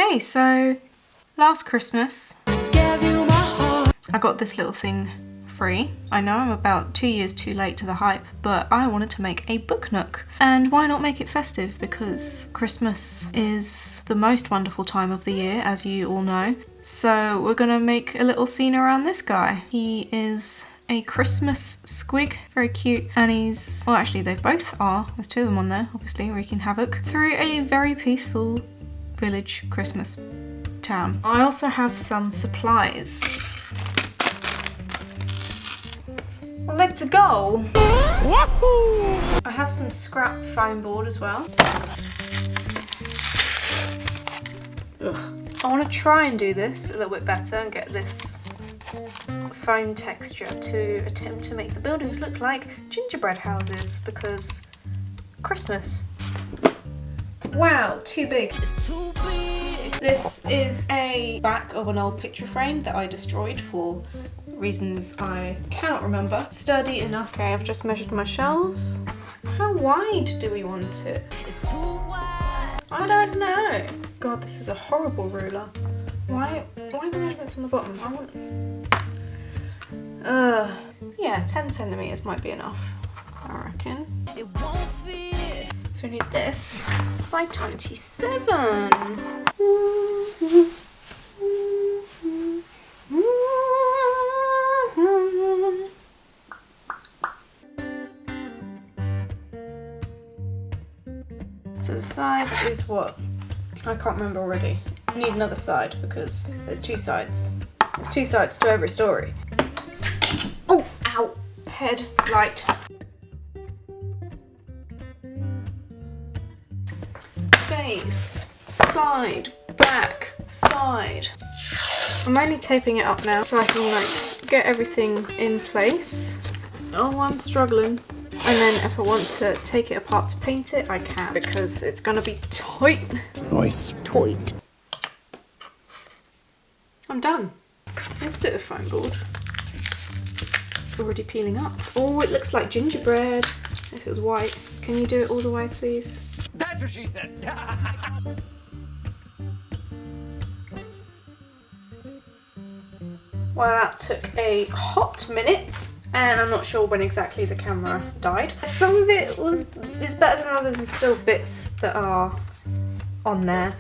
Okay, so last Christmas I got this little thing free. I know I'm about 2 years too late to the hype, but I wanted to make a book nook. And why not make it festive? Because Christmas is the most wonderful time of the year, as you all know. So we're gonna make a little scene around this guy. He is a Christmas squig, very cute, and he's, well actually they both are, there's two of them on there, obviously, wreaking havoc, through a very peaceful village Christmas town. I also have some supplies. Let's go! Woohoo! I have some scrap foam board as well. Ugh. I want to try and do this a little bit better and get this foam texture to attempt to make the buildings look like gingerbread houses, because Christmas. Wow, too big. It's too big. This is a back of an old picture frame that I destroyed for reasons I cannot remember. Sturdy enough. Okay, I've just measured my shelves. How wide do we want it? It's too wide. I don't know. God, this is a horrible ruler. Why are the measurements on the bottom? I want... yeah, 10 centimeters might be enough, I reckon. It won't fit. So we need this by 27. So the side is what? I can't remember already. I need another side because there's two sides. There's two sides to every story. Oh, ow, head, light. Base, side, back, side. I'm only taping it up now so I can like get everything in place. Oh, I'm struggling. And then if I want to take it apart to paint it, I can, because it's gonna be tight. Nice. Tight. I'm done. Let's do a foam board. It's already peeling up. Oh, it looks like gingerbread. If it was white. Can you do it all the way, please? That's what she said. Well, that took a hot minute. And I'm not sure when exactly the camera died. Some of it is better than others, and still bits that are on there.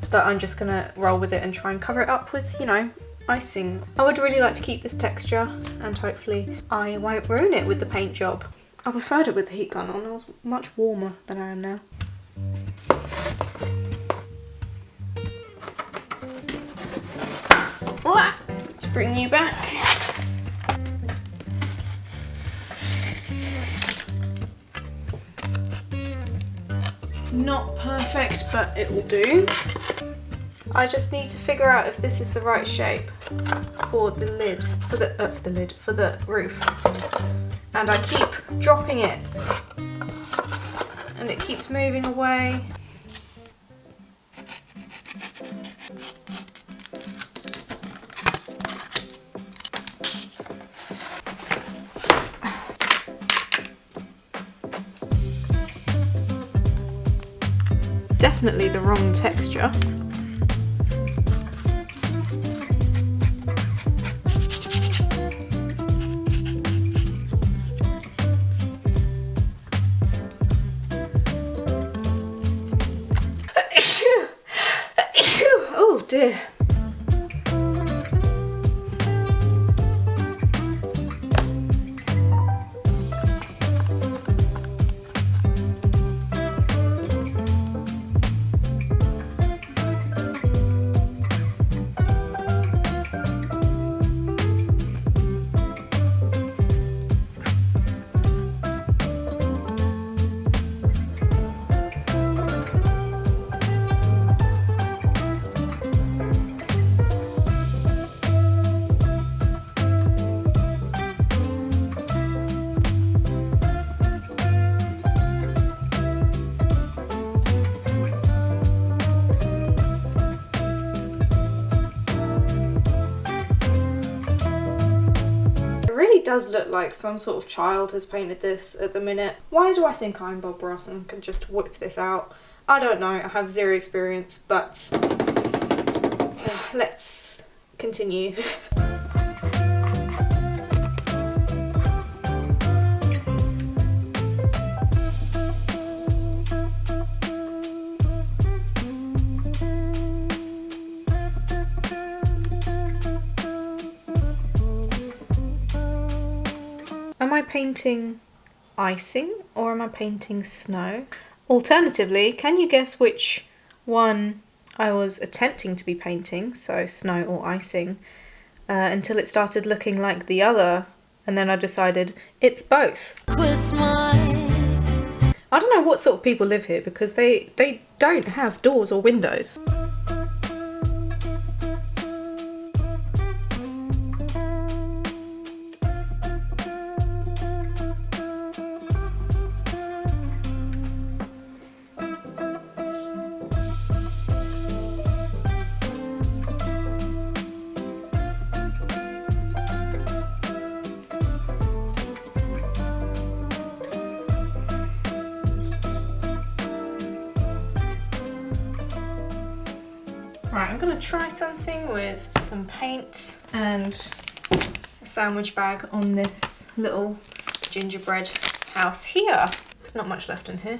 But I'm just gonna roll with it and try and cover it up with, you know, icing. I would really like to keep this texture, and hopefully I won't ruin it with the paint job. I preferred it with the heat gun on. I was much warmer than I am now. Let's bring you back. Not perfect, but it will do. I just need to figure out if this is the right shape for the lid, for the roof. And I keep dropping it, and it keeps moving away. Definitely the wrong texture. Oh dear. Does look like some sort of child has painted this at the minute. Why do I think I'm Bob Ross and can just whip this out? I don't know, I have zero experience, but let's continue. Am I painting icing or am I painting snow? Alternatively, can you guess which one I was attempting to be painting, so snow or icing, until it started looking like the other, and then I decided it's both. Christmas. I don't know what sort of people live here because they don't have doors or windows. Right, I'm going to try something with some paint and a sandwich bag on this little gingerbread house here. There's not much left in here.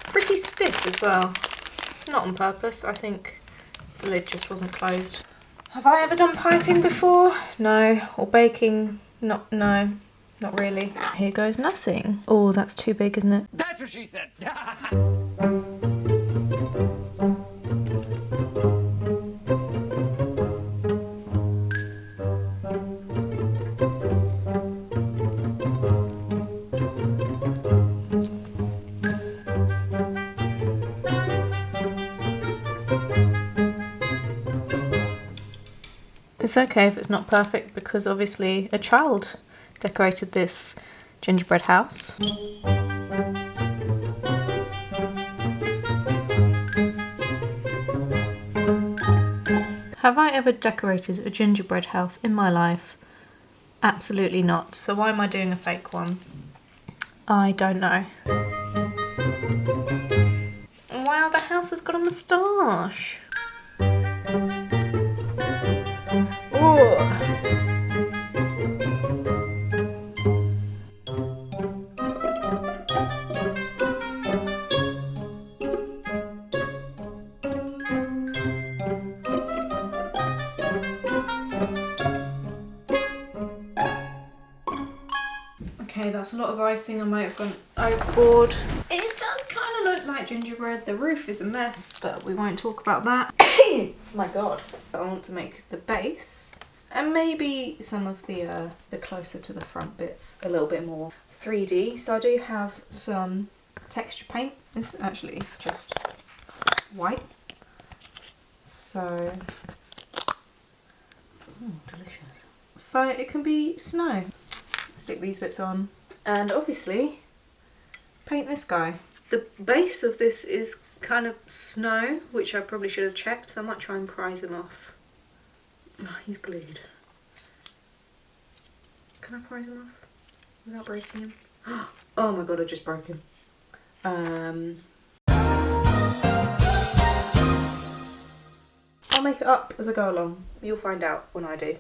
Pretty stiff as well. Not on purpose, I think the lid just wasn't closed. Have I ever done piping before? No. Or baking? No, not really. Here goes nothing. Oh, that's too big, isn't it? That's what she said. It's okay if it's not perfect because obviously a child decorated this gingerbread house. Have I ever decorated a gingerbread house in my life? Absolutely not. So why am I doing a fake one? I don't know. Wow, the house has got a moustache. Okay, that's a lot of icing. I might have gone overboard. It does kind of look like gingerbread. The roof is a mess, but we won't talk about that. My God. I want to make the base and maybe some of the closer to the front bits a little bit more 3D. So I do have some texture paint. This is actually just white. So, delicious. So it can be snow. Stick these bits on and obviously paint this guy. The base of this is kind of snow, which I probably should have checked, so I might try and prise him off. Oh, he's glued. Can I prise him off without breaking him? Oh my God, I just broke him. I'll make it up as I go along. You'll find out when I do.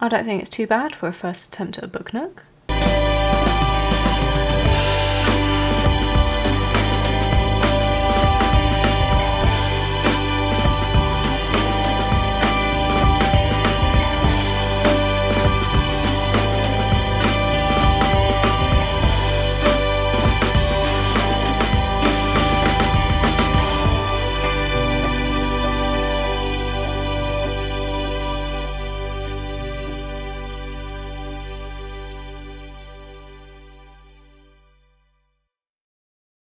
I don't think it's too bad for a first attempt at a book nook.